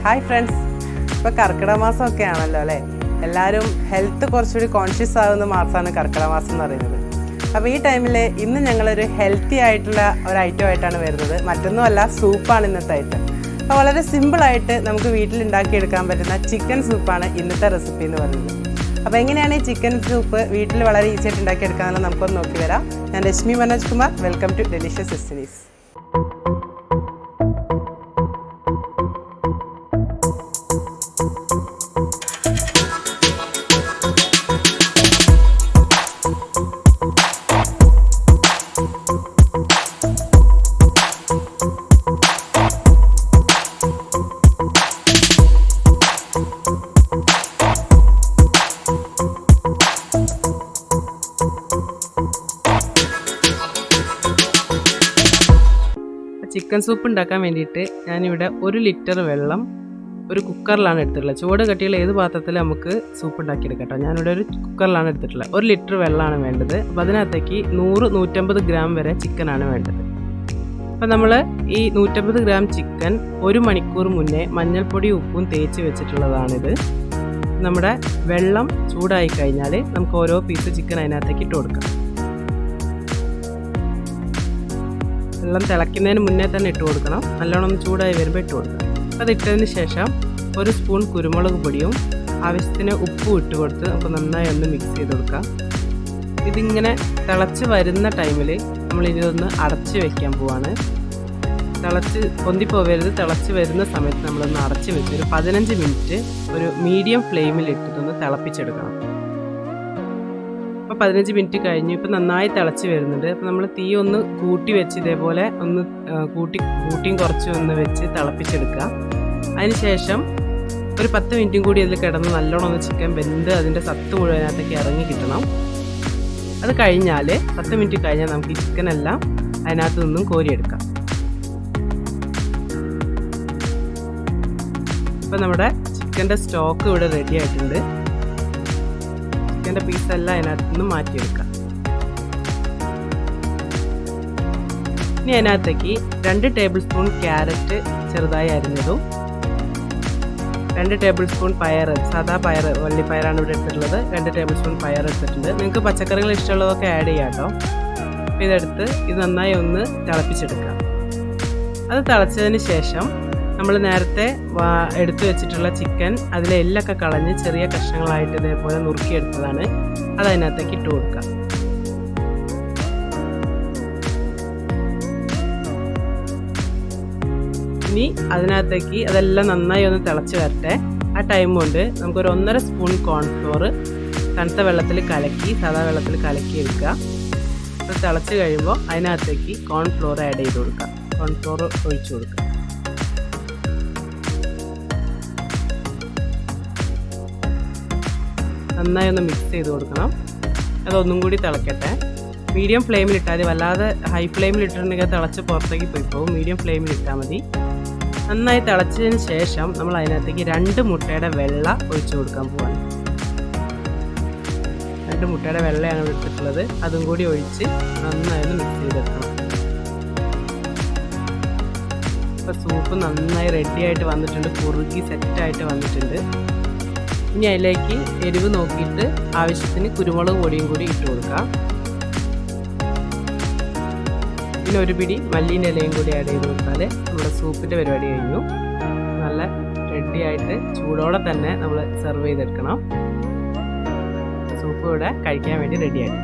Hi friends, ഇപ്പോൾ കർക്കിടക മാസമൊക്കെ ആണല്ലോ അല്ലേ. എല്ലാവരും ഹെൽത്ത് കുറച്ചുകൂടി കോൺഷ്യസ് ആകുന്ന മാസമാണ് കർക്കിടക മാസം എന്ന് പറയുന്നത്. അപ്പോൾ ഈ ടൈമിൽ ഇന്ന് ഞങ്ങളൊരു ഹെൽത്തി ആയിട്ടുള്ള ഒരു ഐറ്റം ആയിട്ടാണ് വരുന്നത്. മറ്റൊന്നുമല്ല, സൂപ്പാണ് ഇന്നത്തെ ഐറ്റം. അപ്പോൾ വളരെ സിമ്പിളായിട്ട് നമുക്ക് വീട്ടിലുണ്ടാക്കിയെടുക്കാൻ പറ്റുന്ന ചിക്കൻ സൂപ്പാണ് ഇന്നത്തെ റെസിപ്പി എന്ന് പറയുന്നത്. അപ്പോൾ എങ്ങനെയാണ് ഈ ചിക്കൻ സൂപ്പ് വീട്ടിൽ വളരെ ഈസി ആയിട്ട് ഉണ്ടാക്കിയെടുക്കാമെന്ന് നമുക്കൊന്ന് നോക്കി വരാം. ഞാൻ Reshmi Manoj Kumar. Welcome to delicious destinies. Chicken soup ഉണ്ടാക്കാൻ വേണ്ടിയിട്ട് ഞാനിവിടെ 1 ലിറ്റർ വെള്ളം ഒരു കുക്കറിലാണ് എടുത്തിട്ടുള്ളത്. ചൂട് കട്ടിയുള്ള ഏത് പാത്രത്തിൽ നമുക്ക് സൂപ്പ് ഉണ്ടാക്കിയെടുക്കാം കേട്ടോ. ഞാനിവിടെ ഒരു കുക്കറിലാണ് എടുത്തിട്ടുള്ളത്. 1 ലിറ്റർ വെള്ളമാണ് വേണ്ടത്. അപ്പോൾ അതിനകത്തേക്ക് 100-150 ഗ്രാം വരെ ചിക്കനാണ് വേണ്ടത്. അപ്പോൾ നമ്മൾ ഈ 150 ഗ്രാം ചിക്കൻ 1 മണിക്കൂർ മുന്നേ മഞ്ഞൾപ്പൊടി ഉപ്പും തേച്ച് വെച്ചിട്ടുള്ളതാണിത്. നമ്മുടെ വെള്ളം ചൂടായി കഴിഞ്ഞാൽ നമുക്ക് ഓരോ പീസ് ചിക്കൻ അതിനകത്തേക്ക് ഇട്ട് കൊടുക്കാം. വെള്ളം തിളയ്ക്കുന്നതിന് മുന്നേ തന്നെ ഇട്ട് കൊടുക്കണം. നല്ലോണം ഒന്ന് ചൂടായി വരുമ്പോൾ ഇട്ട് കൊടുക്കണം. അത് ഇട്ടതിന് ശേഷം 1 സ്പൂൺ കുരുമുളക് പൊടിയും ആവശ്യത്തിന് ഉപ്പും ഇട്ട് കൊടുത്ത് നമുക്ക് നന്നായി ഒന്ന് മിക്സ് ചെയ്ത് കൊടുക്കാം. ഇതിങ്ങനെ തിളച്ച് വരുന്ന ടൈമിൽ നമ്മളിതൊന്ന് അടച്ച് വെക്കാൻ പോവാണ്. തിളച്ച് പൊന്തിപ്പോവരുത്. തിളച്ച് വരുന്ന സമയത്ത് നമ്മളൊന്ന് അടച്ച് വെച്ച് ഒരു 15 മിനിറ്റ് ഒരു മീഡിയം ഫ്ലെയിമിൽ ഇട്ടിട്ടൊന്ന് തിളപ്പിച്ചെടുക്കണം. അപ്പോൾ 15 മിനിറ്റ് കഴിഞ്ഞു. ഇപ്പോൾ നന്നായി തിളച്ച് വരുന്നുണ്ട്. അപ്പോൾ നമ്മൾ തീ ഒന്ന് കൂട്ടി വെച്ച് ഇതേപോലെ ഒന്ന് കൂട്ടിയും കുറച്ച് ഒന്ന് വെച്ച് തിളപ്പിച്ചെടുക്കുക. അതിന് ശേഷം ഒരു 10 മിനിറ്റും കൂടി അതിൽ കിടന്ന് നല്ലോണം ഒന്ന് ചിക്കൻ വെന്ത് അതിൻ്റെ സത്ത് മുഴുവനകത്തേക്ക് ഇറങ്ങി കിട്ടണം. അത് കഴിഞ്ഞാൽ 10 മിനിറ്റ് കഴിഞ്ഞാൽ നമുക്ക് ഈ ചിക്കനെല്ലാം അതിനകത്ത് നിന്നും കോരിയെടുക്കാം. ഇപ്പോൾ നമ്മുടെ ചിക്കൻ്റെ സ്റ്റോക്ക് ഇവിടെ റെഡി ആയിട്ടുണ്ട്. ചിക്കൻ്റെ പീസെല്ലാം അതിനകത്ത് നിന്ന് മാറ്റിയെടുക്കാം. ഇനി അതിനകത്തേക്ക് 2 ടേബിൾ സ്പൂൺ ക്യാരറ്റ് ചെറുതായി അരിഞ്ഞതും 2 ടേബിൾ സ്പൂൺ പയർ, സാധാ പയർ, വള്ളിപ്പയറാണ് ഇവിടെ എടുത്തിട്ടുള്ളത്. 2 ടേബിൾ സ്പൂൺ പയർ എടുത്തിട്ടുണ്ട്. നിങ്ങൾക്ക് പച്ചക്കറികൾ ഇഷ്ടമുള്ളതൊക്കെ ആഡ് ചെയ്യാം കേട്ടോ. അപ്പോൾ ഇതെടുത്ത് ഇത് നന്നായി ഒന്ന് തിളപ്പിച്ചെടുക്കുക. അത് തിളച്ചതിന് ശേഷം നമ്മൾ നേരത്തെ എടുത്തു വെച്ചിട്ടുള്ള ചിക്കൻ അതിലെ എല്ലൊക്കെ കളഞ്ഞ് ചെറിയ കഷ്ണങ്ങളായിട്ട് ഇതേപോലെ നുറുക്കിയെടുത്തതാണ്. അത് അതിനകത്തേക്ക് ഇട്ട് കൊടുക്കാം. ഇനി അതിനകത്തേക്ക് അതെല്ലാം നന്നായി ഒന്ന് തിളച്ച് വരട്ടെ. ആ ടൈം കൊണ്ട് നമുക്കൊരു 1.5 സ്പൂൺ കോൺഫ്ലോർ തണുത്ത വെള്ളത്തിൽ കലക്കി, സാധാ വെള്ളത്തിൽ കലക്കി എടുക്കുക. അത് തിളച്ച് കഴിയുമ്പോൾ അതിനകത്തേക്ക് കോൺഫ്ലോർ ആഡ് ചെയ്ത് കൊടുക്കുക. കോൺഫ്ലോർ ഒഴിച്ചു കൊടുക്കുക. നന്നായി ഒന്ന് മിക്സ് ചെയ്ത് കൊടുക്കണം. അതൊന്നും കൂടി തിളക്കട്ടെ. മീഡിയം ഫ്ലെയിമിൽ ഇട്ടാൽ മതി. വല്ലാതെ ഹൈ ഫ്ലെയിമിൽ ഇട്ടിട്ടുണ്ടെങ്കിൽ തിളച്ച് പുറത്തേക്ക് പോയി പോകും. മീഡിയം ഫ്ലെയിമിൽ ഇട്ടാൽ മതി. നന്നായി തിളച്ചതിന് ശേഷം നമ്മൾ അതിനകത്തേക്ക് 2 മുട്ടയുടെ വെള്ള ഒഴിച്ചു കൊടുക്കാൻ പോവാണ്. 2 മുട്ടയുടെ വെള്ളയാണ് എടുത്തിട്ടുള്ളത്. അതും കൂടി ഒഴിച്ച് നന്നായി ഒന്ന് മിക്സ് ചെയ്തെടുക്കണം. ഇപ്പോൾ സൂപ്പ് നന്നായി റെഡി ആയിട്ട് വന്നിട്ടുണ്ട്. കുറുകി സെറ്റായിട്ട് വന്നിട്ടുണ്ട്. ഇനി അതിലേക്ക് എരിവ് നോക്കിയിട്ട് ആവശ്യത്തിന് കുരുമുളക് പൊടിയും കൂടി ഇട്ട് കൊടുക്കാം. പിന്നെ ഒരു പിടി മല്ലീൻ്റെ ഇലയും കൂടി ആഡ് ചെയ്ത് കൊടുത്താൽ നമ്മുടെ സൂപ്പിൻ്റെ പരിപാടി കഴിഞ്ഞു. നല്ല റെഡി ആയിട്ട് ചൂടോടെ തന്നെ നമ്മൾ സെർവ് ചെയ്തെടുക്കണം. സൂപ്പ് ഇവിടെ കഴിക്കാൻ വേണ്ടി റെഡി ആയിട്ട്.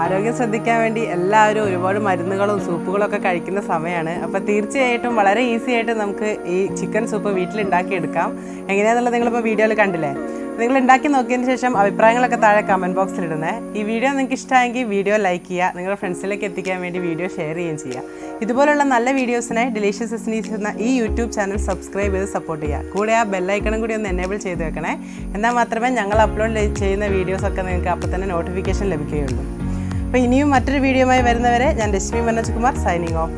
ആരോഗ്യം ശ്രദ്ധിക്കാൻ വേണ്ടി എല്ലാവരും ഒരുപാട് മരുന്നുകളും സൂപ്പുകളൊക്കെ കഴിക്കുന്ന സമയമാണ്. അപ്പോൾ തീർച്ചയായിട്ടും വളരെ ഈസി ആയിട്ട് നമുക്ക് ഈ ചിക്കൻ സൂപ്പ് വീട്ടിലുണ്ടാക്കിയെടുക്കാം. എങ്ങനെയാണെന്നുള്ളത് നിങ്ങളിപ്പോൾ വീഡിയോയിൽ കണ്ടില്ലേ. നിങ്ങൾ ഉണ്ടാക്കി നോക്കിയതിന് ശേഷം അഭിപ്രായങ്ങളൊക്കെ താഴെ കമൻറ്റ് ബോക്സിൽ ഇടുന്നേ. ഈ വീഡിയോ നിങ്ങൾക്ക് ഇഷ്ടമായെങ്കിൽ വീഡിയോ ലൈക്ക് ചെയ്യുക. നിങ്ങളുടെ ഫ്രണ്ട്സിലേക്ക് എത്തിക്കാൻ വേണ്ടി വീഡിയോ ഷെയർ ചെയ്യുകയും ചെയ്യുക. ഇതുപോലുള്ള നല്ല വീഡിയോസിനായി ഡെലിഷ്യസ് ഡെസ്റ്റിനീസ് എന്ന ഈ യൂട്യൂബ് ചാനൽ സബ്സ്ക്രൈബ് ചെയ്ത് സപ്പോർട്ട് ചെയ്യുക. കൂടെ ആ ബെല്ലൈക്കണും കൂടി ഒന്ന് എനേബിൾ ചെയ്ത് വെക്കണേ. എന്നാൽ മാത്രമേ ഞങ്ങൾ അപ്ലോഡ് ചെയ്യുന്ന വീഡിയോസൊക്കെ നിങ്ങൾക്ക് അപ്പോൾ തന്നെ നോട്ടിഫിക്കേഷൻ ലഭിക്കുകയുള്ളൂ. അപ്പോൾ ഇനിയും മറ്റൊരു വീഡിയോയുമായി വരുന്നവരെ ഞാൻ രശ്മി മനോജ് കുമാർ സൈനിങ് ഓഫ്.